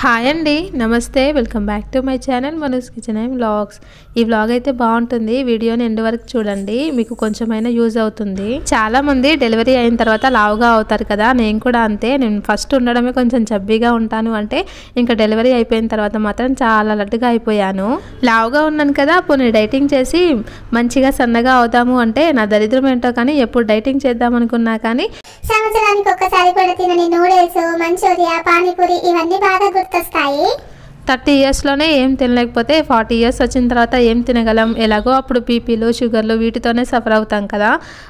Hi అండి, నమస్తే. Welcome back to my channel మనూస్ kitchen and vlogs. ఈ వ్లాగ్ అయితే బాగుంటుంది. వీడియోని ఎండ్ వరకు చూడండి, మీకు కొంచెమైనా యూజ్ అవుతుంది. చాలా మంది డెలివరీ అయిన తర్వాత లావుగా అవుతారు కదా, నేను కూడా అంతే. నేను ఫస్ట్ ఉండడమే కొంచెం చబ్బీగా ఉంటాను అంటే ఇంకా డెలివరీ అయిపోయిన తర్వాత మాత్రం చాలా లడ్డుగా అయిపోయాను. లావుగా ఉన్నాను కదా, పోనీ డైటింగ్ చేసి మంచిగా సన్నగా అవుతాము అంటే నా దరిద్రం ఏంటో కానీ ఎప్పుడు డైటింగ్ చేద్దాం అనుకున్నా కానీ సంవత్సరానికి ఒక్కసారి కూడా తినని నూడిల్స్, మంచూరియా, పానీపూరి ఇవన్నీ బాగా గుర్తొస్తాయి. 30 ఇయర్స్లోనే ఏం తినలేకపోతే 40 ఇయర్స్ వచ్చిన తర్వాత ఏం తినగలం? ఎలాగో అప్పుడు బీపీలు, షుగర్లు వీటితోనే సఫర్ అవుతాం కదా.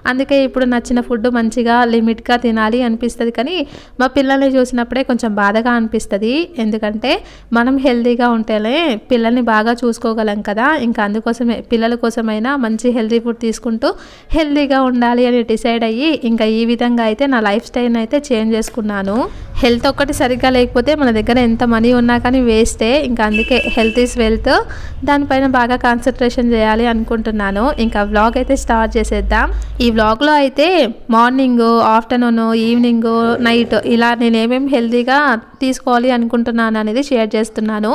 అందుకే ఇప్పుడు నచ్చిన ఫుడ్ మంచిగా లిమిట్గా తినాలి అనిపిస్తుంది. కానీ మా పిల్లల్ని చూసినప్పుడే కొంచెం బాధగా అనిపిస్తుంది. ఎందుకంటే మనం హెల్తీగా ఉంటేనే పిల్లల్ని బాగా చూసుకోగలం కదా. ఇంకా అందుకోసమే పిల్లల కోసమైనా మంచి హెల్తీ ఫుడ్ తీసుకుంటూ హెల్తీగా ఉండాలి అని డిసైడ్ అయ్యి ఇంకా ఈ విధంగా అయితే నా లైఫ్ స్టైల్ని అయితే చేంజ్ చేసుకున్నాను. హెల్త్ ఒక్కటి సరిగ్గా లేకపోతే మన దగ్గర ఎంత మనీ ఉన్నా కానీ వేస్టే. ఇంకా అందుకే హెల్త్ ఈజ్ వెల్త్, దానిపైన బాగా కాన్సన్ట్రేషన్ చేయాలి అనుకుంటున్నాను. ఇంకా వ్లాగ్ అయితే స్టార్ట్ చేసేద్దాం. ఈ వ్లాగ్లో అయితే మార్నింగ్, ఆఫ్టర్నూన్, ఈవినింగ్, నైట్ ఇలా నేను ఏమేమి హెల్తీగా తీసుకోవాలి అనుకుంటున్నాను అనేది షేర్ చేస్తున్నాను.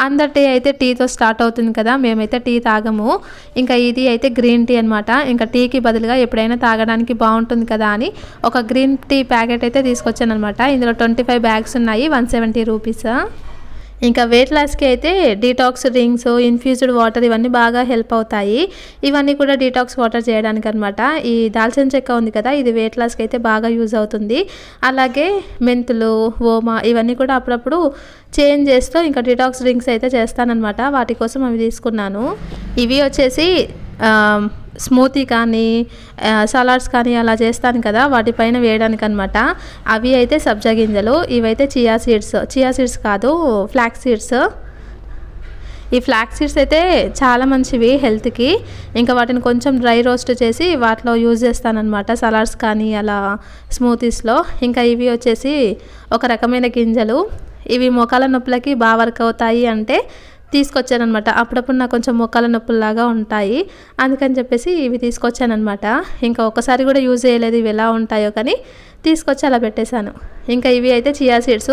అందరి టీ అయితే టీతో స్టార్ట్ అవుతుంది కదా, మేమైతే టీ తాగము. ఇంకా ఇది అయితే గ్రీన్ టీ అనమాట. ఇంకా టీకి బదులుగా ఎప్పుడైనా తాగడానికి బాగుంటుంది కదా అని ఒక గ్రీన్ టీ ప్యాకెట్ అయితే తీసుకొచ్చాను అనమాట. ఇందులో 25 బ్యాగ్స్ ఉన్నాయి, 170 రూపీస్. ఇంకా వెయిట్ లాస్కి అయితే డీటాక్స్ డ్రింక్స్, ఇన్ఫ్యూజ్డ్ వాటర్ ఇవన్నీ బాగా హెల్ప్ అవుతాయి. ఇవన్నీ కూడా డీటాక్స్ వాటర్ చేయడానికి అనమాట. ఈ దాల్చిన చెక్క ఉంది కదా, ఇది వెయిట్ లాస్కి అయితే బాగా యూజ్ అవుతుంది. అలాగే మెంతులు, ఓమా ఇవన్నీ కూడా అప్పుడప్పుడు చేంజ్ చేస్తూ ఇంకా డీటాక్స్ డ్రింక్స్ అయితే చేస్తానన్నమాట. వాటి కోసం అవి తీసుకున్నాను. ఇవి వచ్చేసి స్మూతీ కానీ సలాడ్స్ కానీ అలా చేస్తాను కదా, వాటిపైన వేయడానికి అనమాట. అవి అయితే సబ్జా గింజలు, ఇవైతే చియా సీడ్స్ కాదు, ఫ్లాక్స్ సీడ్స్. ఈ ఫ్లాక్స్ సీడ్స్ అయితే చాలా మంచివి హెల్త్కి. ఇంకా వాటిని కొంచెం డ్రై రోస్ట్ చేసి వాటిలో యూజ్ చేస్తానన్నమాట, సలాడ్స్ కానీ అలా స్మూతీస్లో. ఇంకా ఇవి వచ్చేసి ఒక రకమైన గింజలు. ఇవి మోకాల నొప్పులకి బాగా వర్క్ అవుతాయి అంటే తీసుకొచ్చానమాట. అప్పుడప్పుడు నాకు కొంచెం మోకాల నొప్పుల్లాగా ఉంటాయి, అందుకని చెప్పేసి ఇవి తీసుకొచ్చానమాట. ఇంకా ఒక్కసారి కూడా యూజ్ చేయలేదు ఇవి ఎలా ఉంటాయో, కానీ తీసుకొచ్చి అలా పెట్టేశాను. ఇంకా ఇవి అయితే చియా సీడ్స్.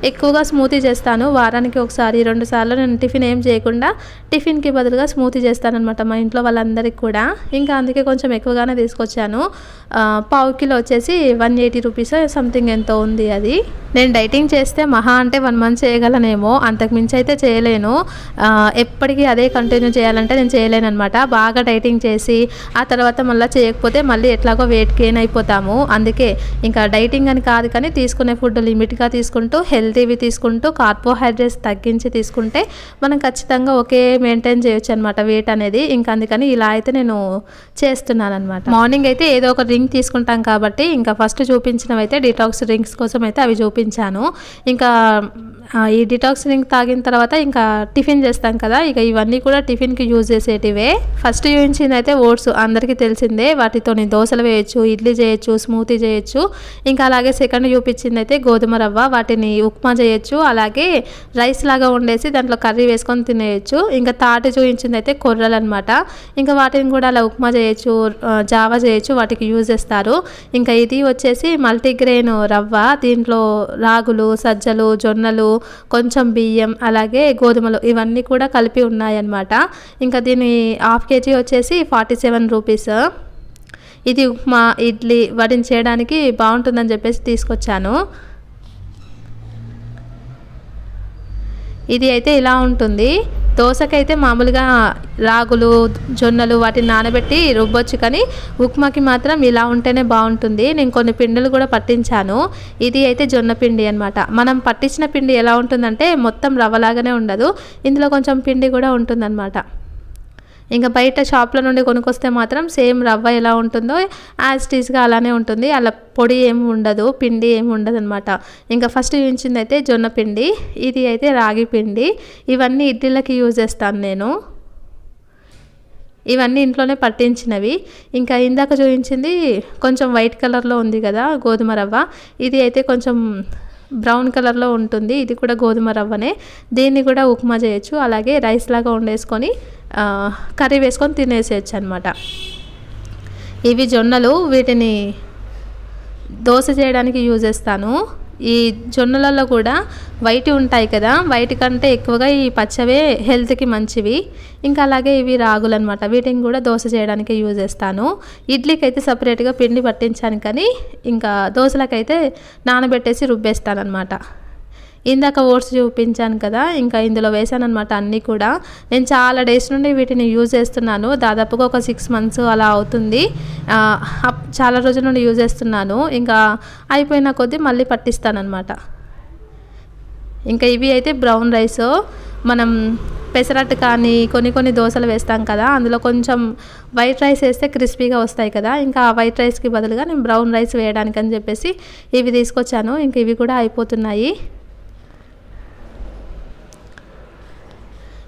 ఎక్కువగా స్మూతీ చేస్తాను, వారానికి ఒకసారి 2 సార్లు. నేను టిఫిన్ ఏం చేయకుండా టిఫిన్కి బదులుగా స్మూతీ చేస్తానమాట మా ఇంట్లో వాళ్ళందరికీ కూడా. ఇంకా అందుకే కొంచెం ఎక్కువగానే తీసుకొచ్చాను. పావు కిలో వచ్చేసి 180 రూపీస్ సంథింగ్ ఎంతో ఉంది అది. నేను డైటింగ్ చేస్తే మహా అంటే 1 మంత్ చేయగలనేమో, అంతకుమించి అయితే చేయలేను. ఎప్పటికీ అదే కంటిన్యూ చేయాలంటే నేను చేయలేను అనమాట. బాగా డైటింగ్ చేసి ఆ తర్వాత మళ్ళీ చేయకపోతే మళ్ళీ ఎట్లాగో వెయిట్ గెయిన్ అయిపోతాము. అందుకే ఇంకా డైటింగ్ అని కాదు, కానీ తీసుకునే ఫుడ్ లిమిట్గా తీసుకుంటూ హెల్తీవి తీసుకుంటూ కార్బోహైడ్రేట్స్ తగ్గించి తీసుకుంటే మనం ఖచ్చితంగా ఒకే మెయింటైన్ చేయొచ్చు అనమాట వెయిట్ అనేది. ఇంకా అందుకని ఇలా అయితే నేను చేస్తున్నాను అనమాట. మార్నింగ్ అయితే ఏదో ఒక డ్రింక్ తీసుకుంటాం కాబట్టి ఇంకా ఫస్ట్ చూపించినవి అయితే డిటాక్స్ డ్రింక్స్ కోసం అయితే అవి చూపించాను. ఇంకా ఈ డిటాక్స్ డ్రింక్ తాగిన తర్వాత ఇంకా టిఫిన్ చేస్తాం కదా, ఇక ఇవన్నీ కూడా టిఫిన్కి యూజ్ చేసేటివే. ఫస్ట్ చూపించింది అయితే ఓట్స్, అందరికీ తెలిసిందే. వాటితో దోశలు వేయచ్చు, ఇడ్లీ చేయొచ్చు, స్మూతీ చేయొచ్చు. ఇంకా అలాగే సెకండ్ చూపించింది అయితే గోధుమ రవ్వ, వాటిని ఉప్మా చేయొచ్చు. అలాగే రైస్ లాగా వండేసి దాంట్లో కర్రీ వేసుకొని తినేయచ్చు. ఇంకా తాటి చూపించింది అయితే కొర్రలు అనమాట. ఇంకా వాటిని కూడా అలా ఉప్మా చేయొచ్చు, జావా చేయొచ్చు, వాటికి యూజ్ చేస్తారు. ఇంకా ఇది వచ్చేసి మల్టీగ్రెయిన్ రవ్వ, దీంట్లో రాగులు, సజ్జలు, జొన్నలు, కొంచెం బియ్యం, అలాగే గోధుమలు ఇవన్నీ కూడా కలిపి ఉన్నాయన్నమాట. ఇంకా దీని హాఫ్ కేజీ వచ్చేసి 47 రూపీస్. ఇది ఉప్మా, ఇడ్లీ వాటిని చేయడానికి బాగుంటుందని చెప్పేసి తీసుకొచ్చాను. ఇది అయితే ఇలా ఉంటుంది. దోశకైతే మామూలుగా రాగులు, జొన్నలు వాటిని నానబెట్టి రుబ్బొచ్చు, కానీ ఉప్మాకి మాత్రం ఇలా ఉంటేనే బాగుంటుంది. నేను కొన్ని పిండిలు కూడా పట్టించాను. ఇది అయితే జొన్న పిండి అనమాట. మనం పట్టించిన పిండి ఎలా ఉంటుందంటే మొత్తం రవ్వలాగానే ఉండదు, ఇందులో కొంచెం పిండి కూడా ఉంటుందన్నమాట. ఇంకా బయట షాప్ల నుండి కొనుక్కొస్తే మాత్రం సేమ్ రవ్వ ఎలా ఉంటుందో యాజ్ టీజ్గా అలానే ఉంటుంది. అలా పొడి ఏమి ఉండదు, పిండి ఏమి ఉండదు అనమాట. ఇంకా ఫస్ట్ చూపించింది అయితే జొన్న పిండి, ఇది అయితే రాగి పిండి. ఇవన్నీ ఇడ్లీలకి యూజ్ చేస్తాను నేను. ఇవన్నీ ఇంట్లోనే పట్టించినవి. ఇంకా ఇందాక చూపించింది కొంచెం వైట్ కలర్లో ఉంది కదా గోధుమ రవ్వ, ఇది అయితే కొంచెం బ్రౌన్ కలర్లో ఉంటుంది. ఇది కూడా గోధుమ రవ్వనే. దీన్ని కూడా ఉప్మా చేయొచ్చు, అలాగే రైస్ లాగా వండేసుకొని కర్రీ వేసుకొని తినేసేయచ్చు అనమాట. ఇవి జొన్నలు, వీటిని దోశ చేయడానికి యూజ్ చేస్తాను. ఈ జొన్నలలో కూడా వైట్ ఉంటాయి కదా, వైట్ కంటే ఎక్కువగా ఈ పచ్చవే హెల్త్కి మంచివి. ఇంకా అలాగే ఇవి రాగులు అనమాట, వీటిని కూడా దోశ చేయడానికి యూజ్ చేస్తాను. ఇడ్లీకి అయితే సపరేట్గా పిండి పట్టించాను, కానీ ఇంకా దోశలకైతే నానబెట్టేసి రుబ్బేస్తాను అనమాట. ఇందాక ఓట్స్ చూపించాను కదా, ఇంకా ఇందులో వేసాను అనమాట అన్నీ కూడా. నేను చాలా డేస్ నుండి వీటిని యూజ్ చేస్తున్నాను, దాదాపుగా ఒక 6 months అలా అవుతుంది. చాలా రోజుల నుండి యూజ్ చేస్తున్నాను. ఇంకా అయిపోయిన కొద్దీ మళ్ళీ పట్టిస్తాను అనమాట. ఇంకా ఇవి అయితే బ్రౌన్ రైస్. మనం పెసరట్టు కానీ కొన్ని దోశలు వేస్తాం కదా, అందులో కొంచెం వైట్ రైస్ వేస్తే క్రిస్పీగా వస్తాయి కదా, ఇంకా ఆ వైట్ రైస్కి బదులుగా నేను బ్రౌన్ రైస్ వేయడానికి అని చెప్పేసి ఇవి తీసుకొచ్చాను. ఇంకా ఇవి కూడా అయిపోతున్నాయి.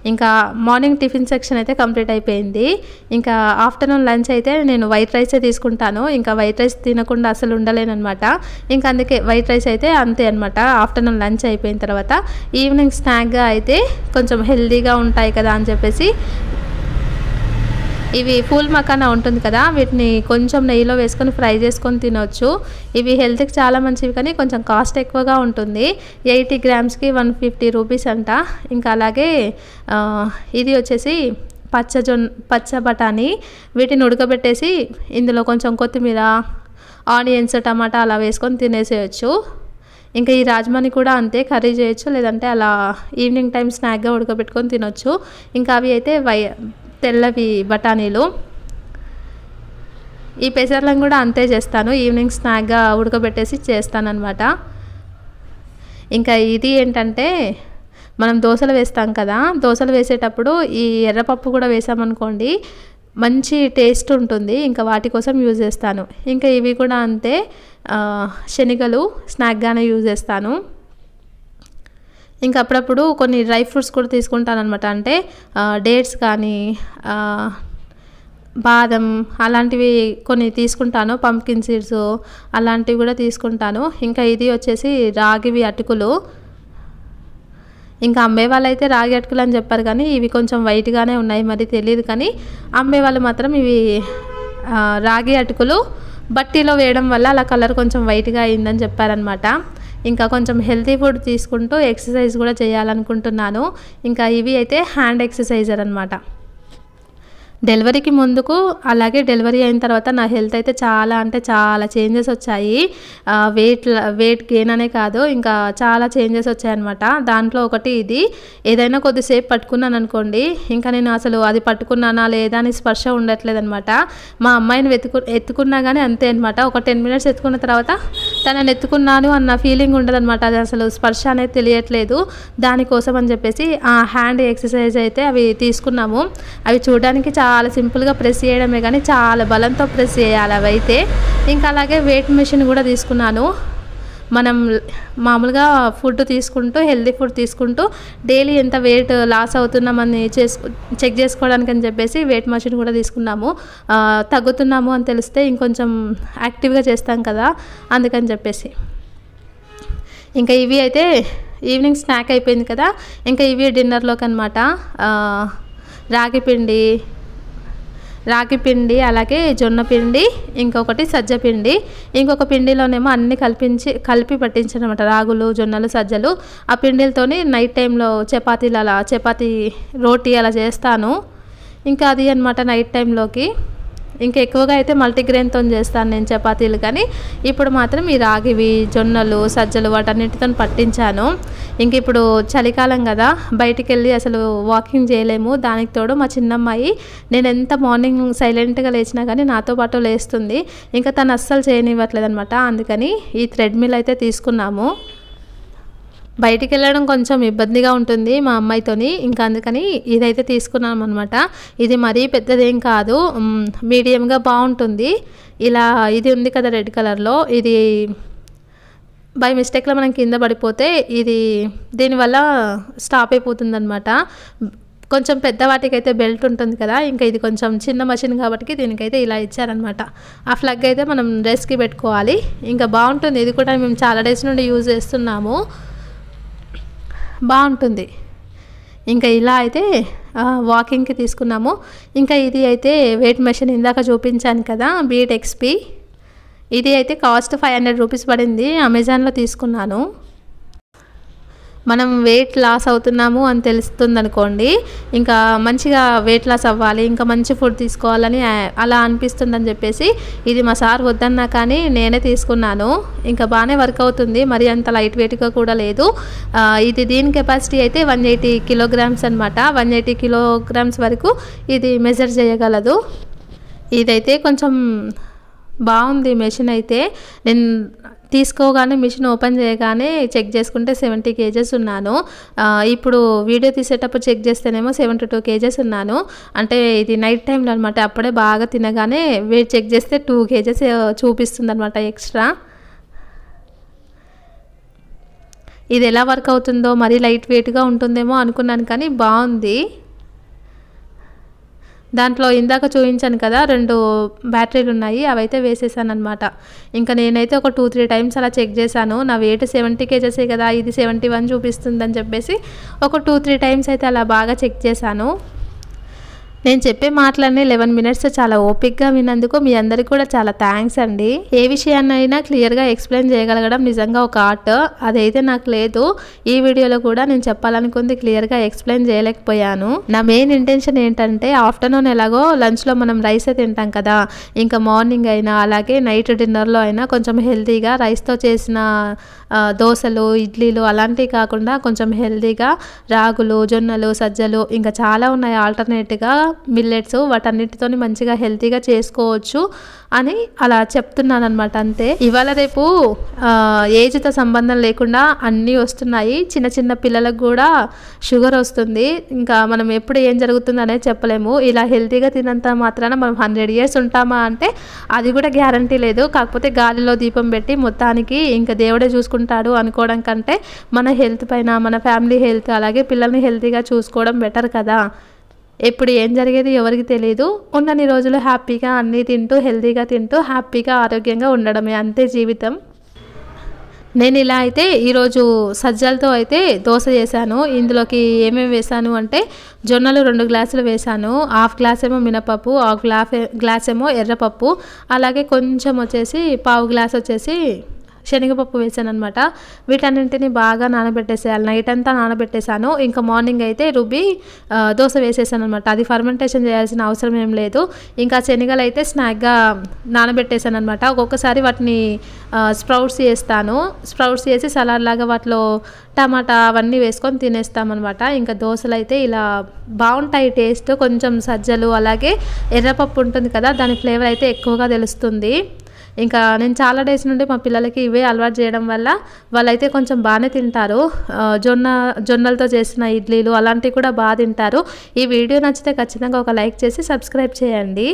ఇంకా మార్నింగ్ టిఫిన్ సెక్షన్ అయితే కంప్లీట్ అయిపోయింది. ఇంకా ఆఫ్టర్నూన్ లంచ్ అయితే నేను వైట్ రైసే తీసుకుంటాను. ఇంకా వైట్ రైస్ తినకుండా అసలు ఉండలేనమాట. ఇంకా అందుకే వైట్ రైస్ అయితే అంతే అనమాట. ఆఫ్టర్నూన్ లంచ్ అయిపోయిన తర్వాత ఈవినింగ్ స్నాక్గా అయితే కొంచెం హెల్తీగా ఉంటాయి కదా అని చెప్పేసి ఇవి ఫూల్ మకానా ఉంటుంది కదా, వీటిని కొంచెం నెయ్యిలో వేసుకొని ఫ్రై చేసుకొని తినవచ్చు. ఇవి హెల్త్కి చాలా మంచివి, కానీ కొంచెం కాస్ట్ ఎక్కువగా ఉంటుంది. 80 grams-కి 150 రూపీస్ అంట. ఇంకా అలాగే ఇది వచ్చేసి పచ్చ బఠానీ. వీటిని ఉడకబెట్టేసి ఇందులో కొంచెం కొత్తిమీర, ఆనియన్స్, టమాటా అలా వేసుకొని తినేసేయచ్చు. ఇంకా ఈ రాజ్మాని కూడా అంతే, కర్రీ చేయొచ్చు, లేదంటే అలా ఈవినింగ్ టైం స్నాక్గా ఉడకబెట్టుకొని తినొచ్చు. ఇంకా అవి అయితే తెల్లవి బఠానీలు. ఈ పెసర్లను కూడా అంతే చేస్తాను, ఈవినింగ్ స్నాక్గా ఉడకబెట్టేసి చేస్తానన్నమాట. ఇంకా ఇది ఏంటంటే మనం దోశలు వేస్తాం కదా, దోశలు వేసేటప్పుడు ఈ ఎర్రపప్పు కూడా వేసామనుకోండి మంచి టేస్ట్ ఉంటుంది. ఇంకా వాటి కోసం యూజ్ చేస్తాను. ఇంకా ఇవి కూడా అంతే, శనగలు స్నాక్గానే యూజ్ చేస్తాను. ఇంకా అప్పుడప్పుడు కొన్ని డ్రై ఫ్రూట్స్ కూడా తీసుకుంటాను అనమాట. అంటే డేట్స్ కానీ బాదం అలాంటివి కొన్ని తీసుకుంటాను, పంప్కిన్ సీడ్స్ అలాంటివి కూడా తీసుకుంటాను. ఇంకా ఇది వచ్చేసి రాగివి అటుకులు. ఇంకా అమ్మే వాళ్ళు అయితే రాగి అటుకులు అని చెప్పారు, కానీ ఇవి కొంచెం వైట్గానే ఉన్నాయి, మరి తెలియదు. కానీ అమ్మే వాళ్ళు మాత్రం ఇవి రాగి అటుకులు బట్టీలో వేయడం వల్ల అలా కలర్ కొంచెం వైట్గా అయిందని చెప్పారనమాట. ఇంకా కొంచెం హెల్తీ ఫుడ్ తీసుకుంటూ ఎక్సర్సైజ్ కూడా చేయాలనుకుంటున్నాను. ఇంకా ఇవి అయితే హ్యాండ్ ఎక్సర్సైజర్ అనమాట. డెలివరీకి ముందుకు అలాగే డెలివరీ అయిన తర్వాత నా హెల్త్ అయితే చాలా అంటే చాలా చేంజెస్ వచ్చాయి. వెయిట్ గెయిన్ అనే కాదు, ఇంకా చాలా చేంజెస్ వచ్చాయన్నమాట. దాంట్లో ఒకటి ఇది, ఏదైనా కొద్దిసేపు పట్టుకున్నాను అనుకోండి, ఇంకా నేను అసలు అది పట్టుకున్నానా లేదా అని స్పర్శ ఉండట్లేదు అనమాట. మా అమ్మాయిని ఎత్తుకున్నా కానీ అంతే అనమాట. ఒక 10 minutes ఎత్తుకున్న తర్వాత తనని ఎత్తుకున్నాను అన్న ఫీలింగ్ ఉండదన్నమాట. అది అసలు స్పర్శ అనేది తెలియట్లేదు. దానికోసం అని చెప్పేసి ఆ హ్యాండ్ ఎక్సర్సైజ్ అయితే అవి తీసుకున్నాము. అవి చూడడానికి చాలా సింపుల్గా ప్రెస్ చేయడమే, కానీ చాలా బలంతో ప్రెస్ చేయాలి అవి అయితే. ఇంకా అలాగే వెయిట్ మెషిన్ కూడా తీసుకున్నాను. మనం మామూలుగా ఫుడ్ తీసుకుంటూ హెల్తీ ఫుడ్ తీసుకుంటూ డైలీ ఎంత వెయిట్ లాస్ అవుతున్నామని చెక్ చేసుకోవడానికి అని చెప్పేసి వెయిట్ మెషిన్ కూడా తీసుకున్నాము. తగ్గుతున్నాము అని తెలిస్తే ఇంకొంచెం యాక్టివ్గా చేస్తాం కదా, అందుకని చెప్పేసి. ఇంకా ఇవి అయితే ఈవినింగ్ స్నాక్ అయిపోయింది కదా, ఇంకా ఇవి డిన్నర్లోకి అనమాట. రాగి పిండి అలాగే జొన్న పిండి, ఇంకొకటి సజ్జ పిండి. ఇంకొక పిండిలోనేమో అన్నీ కలిపి పట్టించనమాట, రాగులు, జొన్నలు, సజ్జలు. ఆ పిండిలతోని నైట్ టైంలో చపాతీ రోటీ అలా చేస్తాను. ఇంకా అది అనమాట నైట్ టైంలోకి. ఇంకా ఎక్కువగా అయితే మల్టీగ్రెయిన్తో చేస్తాను నేను చపాతీలు, కానీ ఇప్పుడు మాత్రం ఈ రాగివి, జొన్నలు, సజ్జలు వాటన్నిటితో పట్టించాను. ఇంక ఇప్పుడు చలికాలం కదా, బయటికి వెళ్ళి అసలు వాకింగ్ చేయలేము. దానికి తోడు మా చిన్నమ్మాయి నేను ఎంత మార్నింగ్ సైలెంట్గా లేచినా కానీ నాతో పాటు లేస్తుంది. ఇంకా తను అస్సలు చేయనివ్వట్లేదు అనమాట. అందుకని ఈ థ్రెడ్మిల్ అయితే తీసుకున్నాము. బయటికి వెళ్ళడం కొంచెం ఇబ్బందిగా ఉంటుంది మా అమ్మాయితోని, ఇంకా అందుకని ఇదైతే తీసుకున్నాం అనమాట. ఇది మరీ పెద్దదేం కాదు, మీడియంగా బాగుంటుంది. ఇలా ఇది ఉంది కదా రెడ్ కలర్లో, ఇది బై మిస్టేక్లో మనం కింద పడిపోతే దీనివల్ల స్టాప్ అయిపోతుంది అనమాట. కొంచెం పెద్దవాటికి అయితే బెల్ట్ ఉంటుంది కదా, ఇంకా ఇది కొంచెం చిన్న మషిన్ కాబట్టి దీనికైతే ఇలా ఇచ్చారనమాట. ఆ ఫ్లగ్ అయితే మనం డ్రెస్కి పెట్టుకోవాలి. ఇంకా బాగుంటుంది. ఇది కూడా మేము చాలా డేస్ నుండి యూజ్ చేస్తున్నాము, బాగుంటుంది. ఇంకా ఇలా అయితే వాకింగ్కి తీసుకున్నాము. ఇంకా ఇది అయితే వెయిట్ మెషిన్ ఇందాక చూపించాను కదా, బీట్ XP. ఇది అయితే కాస్ట్ 500 రూపీస్ పడింది, అమెజాన్లో తీసుకున్నాను. మనం వెయిట్ లాస్ అవుతున్నాము అని తెలుస్తుంది అనుకోండి, ఇంకా మంచిగా వెయిట్ లాస్ అవ్వాలి, ఇంకా మంచి ఫుడ్ తీసుకోవాలని అలా అనిపిస్తుందని చెప్పేసి ఇది మా సార్ వద్దన్నా కానీ నేనే తీసుకున్నాను. ఇంకా బాగానే వర్క్ అవుతుంది, మరి అంత లైట్ వెయిట్గా కూడా లేదు. ఇది దీని కెపాసిటీ అయితే 180 కిలోగ్రామ్స్ అనమాట. 180 కిలోగ్రామ్స్ వరకు ఇది మెజర్ చేయగలదు. ఇదైతే కొంచెం బాగుంది మెషిన్ అయితే. నేను తీసుకోగానే మిషన్ ఓపెన్ చేయగానే చెక్ చేసుకుంటే 70 కేజెస్ ఉన్నాను. ఇప్పుడు వీడియో తీసేటప్పుడు చెక్ చేస్తేనేమో 72 కేజెస్ ఉన్నాను. అంటే ఇది నైట్ టైంలో అనమాట. అప్పుడే బాగా తినగానే వెయిట్ చెక్ చేస్తే 2 కేజెస్ చూపిస్తుంది అనమాట ఎక్స్ట్రా. ఇది ఎలా వర్క్ అవుతుందో, మరీ లైట్ వెయిట్గా ఉంటుందేమో అనుకున్నాను కానీ బాగుంది. దాంట్లో ఇందాక చూపించాను కదా 2 బ్యాటరీలు ఉన్నాయి, అవైతే వేసేసాను అనమాట. ఇంకా నేనైతే ఒక 2-3 టైమ్స్ అలా చెక్ చేశాను. నా వెయిట్ 70 కేజెసే కదా, ఇది 71 చూపిస్తుందని చెప్పేసి ఒక 2-3 టైమ్స్ అయితే అలా బాగా చెక్ చేశాను. నేను చెప్పే మాటలన్నీ 11 మినిట్స్ చాలా ఓపిక్గా విన్నందుకు మీ అందరికీ కూడా చాలా థ్యాంక్స్ అండి. ఏ విషయాన్నైనా క్లియర్గా ఎక్స్ప్లెయిన్ చేయగలగడం నిజంగా ఒక ఆర్ట్, అదైతే నాకు లేదు. ఈ వీడియోలో కూడా నేను చెప్పాలనుకుంది క్లియర్గా ఎక్స్ప్లెయిన్ చేయలేకపోయాను. నా మెయిన్ ఇంటెన్షన్ ఏంటంటే ఆఫ్టర్నూన్ ఎలాగో లంచ్లో మనం రైసే తింటాం కదా, ఇంకా మార్నింగ్ అయినా అలాగే నైట్ డిన్నర్లో అయినా కొంచెం హెల్తీగా రైస్తో చేసిన దోశలు, ఇడ్లీలు అలాంటివి కాకుండా కొంచెం హెల్తీగా రాగులు, జొన్నలు, సజ్జలు ఇంకా చాలా ఉన్నాయి ఆల్టర్నేట్గా మిల్లెట్స్, వాటన్నిటితో మంచిగా హెల్తీగా చేసుకోవచ్చు అని అలా చెప్తున్నాను అనమాట. అంతే. ఇవాళ రేపు ఏజ్తో సంబంధం లేకుండా అన్నీ వస్తున్నాయి. చిన్న చిన్న పిల్లలకు కూడా షుగర్ వస్తుంది. ఇంకా మనం ఎప్పుడు ఏం జరుగుతుంది అనేది చెప్పలేము. ఇలా హెల్తీగా తినంత మాత్రాన మనం 100 years ఉంటామా అంటే అది కూడా గ్యారంటీ లేదు. కాకపోతే గాలిలో దీపం పెట్టి మొత్తానికి ఇంకా దేవుడే చూసుకుంటాడు అనుకోవడం కంటే మన హెల్త్ పైన, మన ఫ్యామిలీ హెల్త్ అలాగే పిల్లల్ని హెల్తీగా చూసుకోవడం బెటర్ కదా. ఎప్పుడు ఏం జరిగేది ఎవరికి తెలియదు. ఉన్నన్ని రోజులు హ్యాపీగా అన్నీ తింటూ హెల్తీగా తింటూ హ్యాపీగా ఆరోగ్యంగా ఉండడమే, అంతే జీవితం. నేను ఇలా అయితే ఈరోజు సజ్జలతో అయితే దోశ చేశాను. ఇందులోకి ఏమేమి వేసాను అంటే జొన్నలు 2 గ్లాసులు వేసాను, 1/2 గ్లాస్ ఏమో మినపప్పు, 1/2 గ్లాస్ ఏమో ఎర్రపప్పు, అలాగే కొంచెం వచ్చేసి 1/4 గ్లాస్ వచ్చేసి శనగపప్పు వేసాను అనమాట. వీటన్నింటిని బాగా నానబెట్టేసేయాలి. నైట్ అంతా నానబెట్టేశాను. ఇంకా మార్నింగ్ అయితే రుబ్బి దోశ వేసేసాను అనమాట. అది ఫర్మెంటేషన్ చేయాల్సిన అవసరం ఏం లేదు. ఇంకా శనగలు అయితే స్నాక్గా నానబెట్టేశాను అనమాట. ఒక్కొక్కసారి వాటిని స్ప్రౌట్స్ చేస్తాను. స్ప్రౌట్స్ చేసి సలాడ్ లాగా వాటిలో టమాటా అవన్నీ వేసుకొని తినేస్తామన్నమాట. ఇంకా దోశలు అయితే ఇలా బాగుంటాయి టేస్ట్. కొంచెం సజ్జలు అలాగే ఎర్రపప్పు ఉంటుంది కదా, దాని ఫ్లేవర్ అయితే ఎక్కువగా తెలుస్తుంది. ఇంకా నేను చాలా డేస్ నుండి మా పిల్లలకి ఇవే అలవాటు చేయడం వల్ల వాళ్ళైతే కొంచెం బాగానే తింటారు. జొన్నలతో చేసిన ఇడ్లీలు అలాంటివి కూడా బాగా తింటారు. ఈ వీడియో నచ్చితే ఖచ్చితంగా ఒక లైక్ చేసి సబ్స్క్రైబ్ చేయండి.